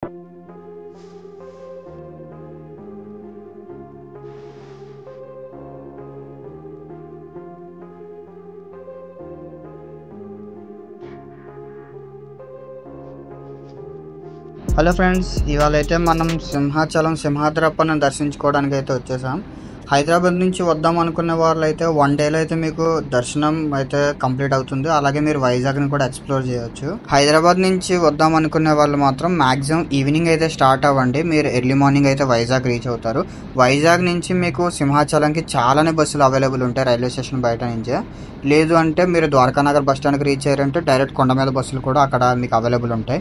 Hello friends, ఇవాళ అయితే మనం సింహాచలం సింహాద్రప్పని దర్శించుకోవడానికి అయితే వచ్చేసాం. హైదరాబాద్ నుంచి వద్దాం అనుకునే వాళ్ళు అయితే 1 డేలో అయితే మీకు దర్శనం అయితే కంప్లీట్ అవుతుంది. అలాగే మీరు వైజాగ్ని కూడా ఎక్స్ప్లోర్ చేయొచ్చు. హైదరాబాద్ నుంచి వద్దాం అనుకునే వాళ్ళు మాత్రం మ్యాక్సిమం ఈవినింగ్ అయితే స్టార్ట్ అవ్వండి. మీరు ఎర్లీ మార్నింగ్ అయితే వైజాగ్ రీచ్ అవుతారు. వైజాగ్ నుంచి మీకు సింహాచలంకి చాలానే బస్సులు అవైలబుల్ ఉంటాయి రైల్వే స్టేషన్ బయట నుంచే. లేదు అంటే మీరు ద్వారకానగర్ బస్ స్టాండ్కి రీచ్ అయ్యారంటే డైరెక్ట్ కొండ మీద బస్సులు కూడా అక్కడ మీకు అవైలబుల్ ఉంటాయి.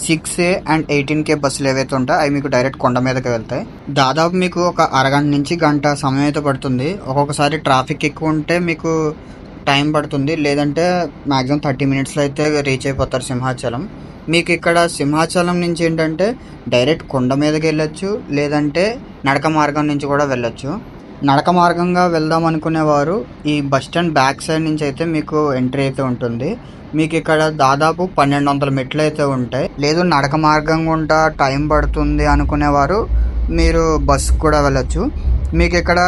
6A అండ్ 18K బస్సులు ఏవైతే ఉంటాయో అవి మీకు డైరెక్ట్ కొండ మీదకి వెళ్తాయి. దాదాపు మీకు ఒక అరగంట నుంచి గంట సమయం అయితే పడుతుంది. ఒక్కొక్కసారి ట్రాఫిక్ ఎక్కువ ఉంటే మీకు టైం పడుతుంది, లేదంటే మ్యాక్సిమం 30 మినిట్స్లో అయితే రీచ్ అయిపోతారు సింహాచలం. మీకు ఇక్కడ సింహాచలం నుంచి ఏంటంటే డైరెక్ట్ కొండ మీదకి వెళ్ళొచ్చు, లేదంటే నడక మార్గం నుంచి కూడా వెళ్ళొచ్చు. నడక మార్గంగా వెళ్దాం అనుకునేవారు ఈ బస్ స్టాండ్ బ్యాక్ సైడ్ నుంచి అయితే మీకు ఎంట్రీ అయితే ఉంటుంది. మీకు ఇక్కడ దాదాపు 1200 మెట్లు అయితే ఉంటాయి. లేదు నడక మార్గం గుండా టైం పడుతుంది అనుకునేవారు మీరు బస్ కూడా వెళ్ళొచ్చు. మీకు ఇక్కడ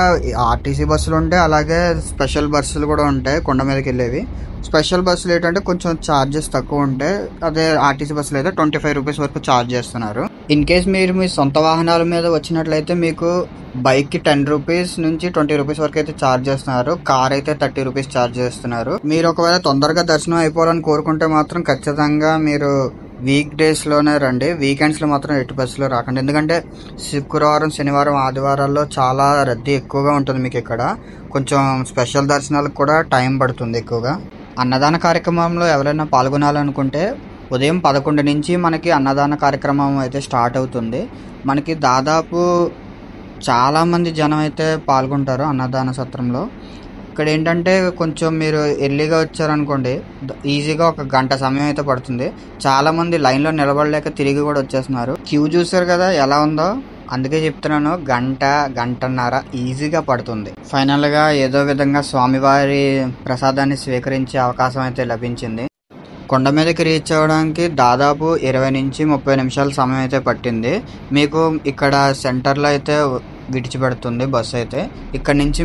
ఆర్టీసీ బస్సులు ఉంటాయి, అలాగే స్పెషల్ బస్సులు కూడా ఉంటాయి కొండ మీదకి వెళ్ళేవి. స్పెషల్ బస్సులు ఏంటంటే కొంచెం ఛార్జెస్ తక్కువ ఉంటాయి. అదే ఆర్టీసీ బస్సులు అయితే 25 రూపీస్ వరకు ఛార్జ్ చేస్తున్నారు. ఇన్ కేస్ మీరు మీ సొంత వాహనాల మీద వచ్చినట్లయితే మీకు బైక్కి 10 రూపీస్ నుంచి 20 రూపీస్ వరకు అయితే ఛార్జ్ చేస్తున్నారు. కార్ అయితే 30 రూపీస్ ఛార్జ్ చేస్తున్నారు. మీరు ఒకవేళ తొందరగా దర్శనం అయిపోవాలని కోరుకుంటే మాత్రం ఖచ్చితంగా మీరు వీక్ డేస్లోనే రండి. వీకెండ్స్లో మాత్రం ఎట్టి బస్సులో రాకండి. ఎందుకంటే శుక్రవారం, శనివారం, ఆదివారాల్లో చాలా రద్దీ ఎక్కువగా ఉంటుంది. మీకు ఇక్కడ కొంచెం స్పెషల్ దర్శనాలకు కూడా టైం పడుతుంది ఎక్కువగా. అన్నదాన కార్యక్రమంలో ఎవరైనా పాల్గొనాలనుకుంటే ఉదయం 11 నుంచి మనకి అన్నదాన కార్యక్రమం అయితే స్టార్ట్ అవుతుంది. మనకి దాదాపు చాలామంది జనం అయితే పాల్గొంటారు అన్నదాన సత్రంలో. ఇక్కడ ఏంటంటే కొంచెం మీరు ఎర్లీగా వచ్చారనుకోండి ఈజీగా ఒక గంట సమయం అయితే పడుతుంది. చాలామంది లైన్లో నిలబడలేక తిరిగి కూడా వచ్చేస్తున్నారు. క్యూ చూసారు కదా ఎలా ఉందో, అందుకే చెప్తున్నాను గంటన్నర ఈజీగా పడుతుంది. ఫైనల్గా ఏదో విధంగా స్వామివారి ప్రసాదాన్ని స్వీకరించే అవకాశం అయితే లభించింది. కొండ మీదకి రీచ్ అవ్వడానికి దాదాపు 20 నుంచి 30 నిమిషాల సమయం అయితే పట్టింది. మీకు ఇక్కడ సెంటర్లో అయితే విడిచిపెడుతుంది బస్సు అయితే. ఇక్కడ నుంచి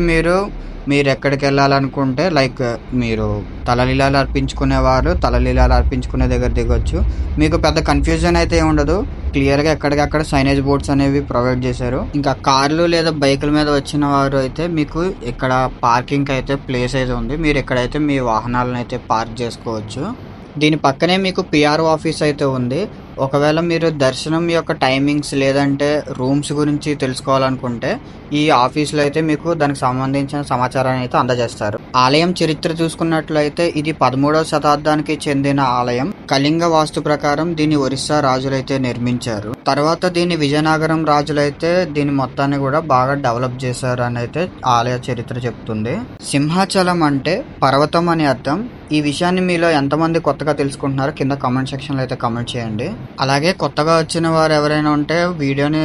మీరు ఎక్కడికి వెళ్ళాలనుకుంటే లైక్ మీరు తలలీలాలు అర్పించుకునేవారు తలలీలాలు అర్పించుకునే దగ్గర దిగొచ్చు. మీకు పెద్ద కన్ఫ్యూజన్ అయితే ఉండదు. క్లియర్గా ఎక్కడికక్కడ సైనేజ్ బోర్డ్స్ అనేవి ప్రొవైడ్ చేశారు. ఇంకా కార్లు లేదా బైకుల మీద వచ్చిన వారు అయితే మీకు ఇక్కడ పార్కింగ్ అయితే ప్లేస్ అయితే ఉంది. మీరు ఎక్కడైతే మీ వాహనాలను అయితే పార్క్ చేసుకోవచ్చు. దీని పక్కనే మీకు పిఆర్ఓ ఆఫీస్ అయితే ఉంది. ఒకవేళ మీరు దర్శనం యొక్క టైమింగ్స్ లేదంటే రూమ్స్ గురించి తెలుసుకోవాలనుకుంటే ఈ ఆఫీస్లో అయితే మీకు దానికి సంబంధించిన సమాచారాన్ని అయితే అందజేస్తారు. ఆలయం చరిత్ర చూసుకున్నట్లయితే ఇది 13వ శతాబ్దానికి చెందిన ఆలయం. కళింగ వాస్తు ప్రకారం దీన్ని ఒరిస్సా రాజులైతే నిర్మించారు. తర్వాత దీన్ని విజయనగరం రాజులైతే దీని మొత్తాన్ని కూడా బాగా డెవలప్ చేశారు అని అయితే ఆలయ చరిత్ర చెప్తుంది. సింహాచలం అంటే పర్వతం అని అర్థం. ఈ విషయాన్ని మీలో ఎంతమంది కొత్తగా తెలుసుకుంటున్నారో కింద కామెంట్ సెక్షన్లో అయితే కామెంట్ చేయండి. అలాగే కొత్తగా వచ్చిన వారు ఎవరైనా ఉంటే వీడియోని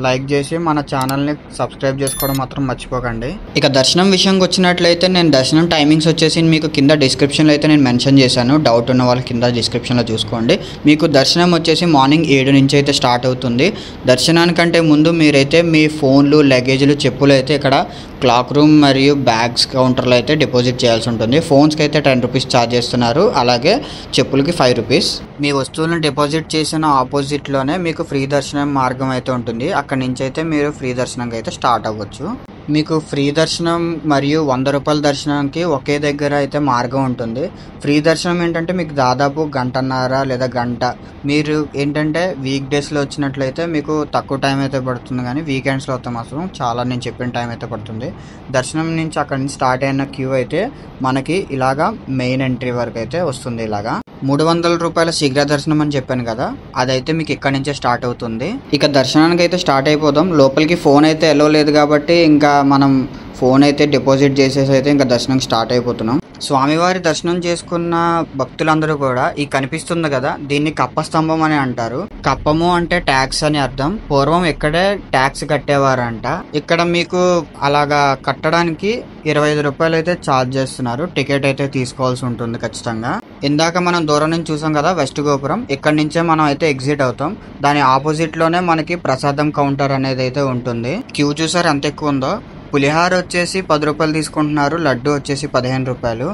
లైక్ చేసి మన ఛానల్ని సబ్స్క్రైబ్ చేసుకోవడం మాత్రం మర్చిపోకండి. ఇక దర్శనం విషయంకి వచ్చినట్లయితే నేను దర్శనం టైమింగ్స్ వచ్చేసి మీకు కింద డిస్క్రిప్షన్లో అయితే నేను మెన్షన్ చేశాను. డౌట్ ఉన్న వాళ్ళు కింద డిస్క్రిప్షన్లో చూసుకోండి. మీకు దర్శనం వచ్చేసి మార్నింగ్ 7 నుంచి అయితే స్టార్ట్ అవుతుంది. దర్శనానికంటే ముందు మీరైతే మీ ఫోన్లు, లగేజ్లు, చెప్పులు అయితే ఇక్కడ క్లాక్ రూమ్ మరియు బ్యాగ్స్ కౌంటర్లో అయితే డిపాజిట్ చేయాల్సి ఉంటుంది. ఫోన్స్కి అయితే 10 రూపీస్ ఛార్జ్ చేస్తున్నారు. అలాగే చెప్పులకి 5 రూపీస్. మీ వస్తువులను డిపాజిట్ చేసిన ఆపోజిట్లోనే మీకు ఫ్రీ దర్శనం మార్గం అయితే ఉంటుంది. అక్కడి నుంచి అయితే మీరు ఫ్రీ దర్శనంకి అయితే స్టార్ట్ అవ్వచ్చు. మీకు ఫ్రీ దర్శనం మరియు 100 రూపాయల దర్శనానికి ఒకే దగ్గర అయితే మార్గం ఉంటుంది. ఫ్రీ దర్శనం ఏంటంటే మీకు దాదాపు గంటన్నర లేదా గంట. మీరు ఏంటంటే వీక్ డేస్లో వచ్చినట్లయితే మీకు తక్కువ టైం అయితే పడుతుంది, కానీ వీకెండ్స్లో అయితే మాత్రం చాలా నేను చెప్పిన టైం అయితే పడుతుంది. దర్శనం నుంచి అక్కడి నుంచి స్టార్ట్ అయిన క్యూ అయితే మనకి ఇలాగా మెయిన్ ఎంట్రీ వరకు అయితే వస్తుంది. ఇలాగా 300 రూపాయల శీఘ్ర దర్శనం అని చెప్పాను కదా, అదైతే మీకు ఇక్కడ నుంచే స్టార్ట్ అవుతుంది. ఇక దర్శనానికి అయితే స్టార్ట్ అయిపోదాం. లోపలికి ఫోన్ అయితే ఎలో లేదు కాబట్టి ఇంకా మనం ఫోన్ అయితే డిపాజిట్ చేసేసి అయితే ఇంకా దర్శనం స్టార్ట్ అయిపోతున్నాం. స్వామివారి దర్శనం చేసుకున్న భక్తులందరూ కూడా ఈ కనిపిస్తుంది కదా దీన్ని కప్ప స్తంభం అని అంటారు. కప్పము అంటే ట్యాక్స్ అని అర్థం. పూర్వం ఇక్కడే ట్యాక్స్ కట్టేవారంట. ఇక్కడ మీకు అలాగా కట్టడానికి 25 రూపాయలు అయితే ఛార్జ్ చేస్తున్నారు. టికెట్ అయితే తీసుకోవాల్సి ఉంటుంది ఖచ్చితంగా. ఇందాక మనం దూరం నుంచి చూసాం కదా వెస్ట్ గోపురం, ఇక్కడ నుంచే మనం అయితే ఎగ్జిట్ అవుతాం. దాని ఆపోజిట్ లోనే మనకి ప్రసాదం కౌంటర్ అనేది అయితే ఉంటుంది. క్యూ చూసారు ఎంత ఎక్కువ ఉందో. పులిహార వచ్చేసి 10 రూపాయలు తీసుకుంటున్నారు, లడ్డు వచ్చేసి 15 రూపాయలు.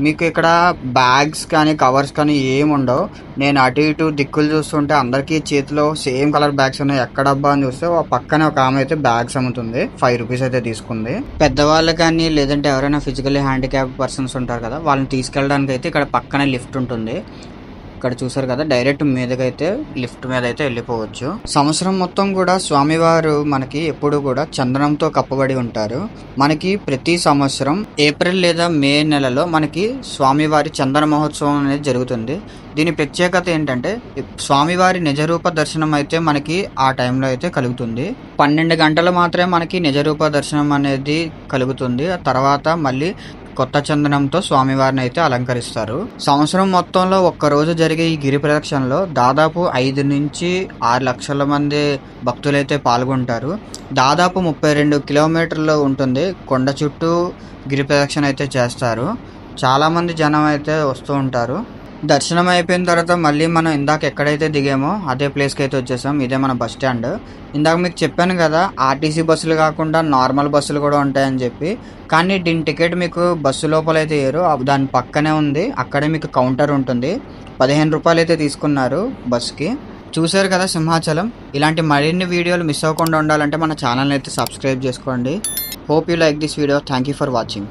మీకు ఇక్కడ బ్యాగ్స్ కానీ కవర్స్ కానీ ఏమి ఉండవు. నేను అటు ఇటు దిక్కులు చూస్తుంటే అందరికీ చేతిలో సేమ్ కలర్ బ్యాగ్స్ ఉన్నాయి. ఎక్కడబ్బా అని చూస్తే పక్కనే ఒక ఆమె అయితే బ్యాగ్స్ అమ్ముతుంది. 5 రూపీస్ అయితే తీసుకుంది. పెద్దవాళ్ళు కానీ లేదంటే ఎవరైనా ఫిజికల్లీ హ్యాండిక్యాప్ పర్సన్స్ ఉంటారు కదా, వాళ్ళని తీసుకెళ్ళడానికి అయితే ఇక్కడ పక్కనే లిఫ్ట్ ఉంటుంది. ఇక్కడ చూసారు కదా, డైరెక్ట్ మీదకైతే లిఫ్ట్ మీద అయితే వెళ్ళిపోవచ్చు. సంవత్సరం మొత్తం కూడా స్వామివారు మనకి ఎప్పుడు కూడా చందనంతో కప్పబడి ఉంటారు. మనకి ప్రతి సంవత్సరం ఏప్రిల్ లేదా మే నెలలో మనకి స్వామివారి చందన మహోత్సవం అనేది జరుగుతుంది. దీని ప్రత్యేకత ఏంటంటే స్వామివారి నిజరూప దర్శనం అయితే మనకి ఆ టైంలో అయితే కలుగుతుంది. 12 గంటలు మాత్రమే మనకి నిజరూప దర్శనం అనేది కలుగుతుంది. ఆ తర్వాత మళ్ళీ కొత్త చందనంతో స్వామివారిని అయితే అలంకరిస్తారు. సంవత్సరం మొత్తంలో ఒక్కరోజు జరిగే ఈ గిరి ప్రదక్షిణలో దాదాపు 5 నుంచి 6 లక్షల మంది భక్తులైతే పాల్గొంటారు. దాదాపు 32 కిలోమీటర్లు ఉంటుంది. కొండ చుట్టూ గిరి ప్రదక్షిణ అయితే చేస్తారు. చాలామంది జనం అయితే వస్తూ ఉంటారు. దర్శనం అయిపోయిన తర్వాత మళ్ళీ మనం ఇందాక ఎక్కడైతే దిగామో అదే ప్లేస్కి అయితే వచ్చేసాం. ఇదే మన బస్ స్టాండ్. ఇందాక మీకు చెప్పాను కదా, ఆర్టీసీ బస్సులు కాకుండా నార్మల్ బస్సులు కూడా ఉంటాయని చెప్పి. కానీ దీని టికెట్ మీకు బస్సు లోపల అయితే వేయరు, దాని పక్కనే ఉంది. అక్కడే మీకు కౌంటర్ ఉంటుంది. 15 రూపాయలు అయితే తీసుకున్నారు బస్కి. చూసారు కదా సింహాచలం. ఇలాంటి మరిన్ని వీడియోలు మిస్ అవ్వకుండా ఉండాలంటే మన ఛానల్ని అయితే సబ్స్క్రైబ్ చేసుకోండి. Hope you like this video. Thank you for watching.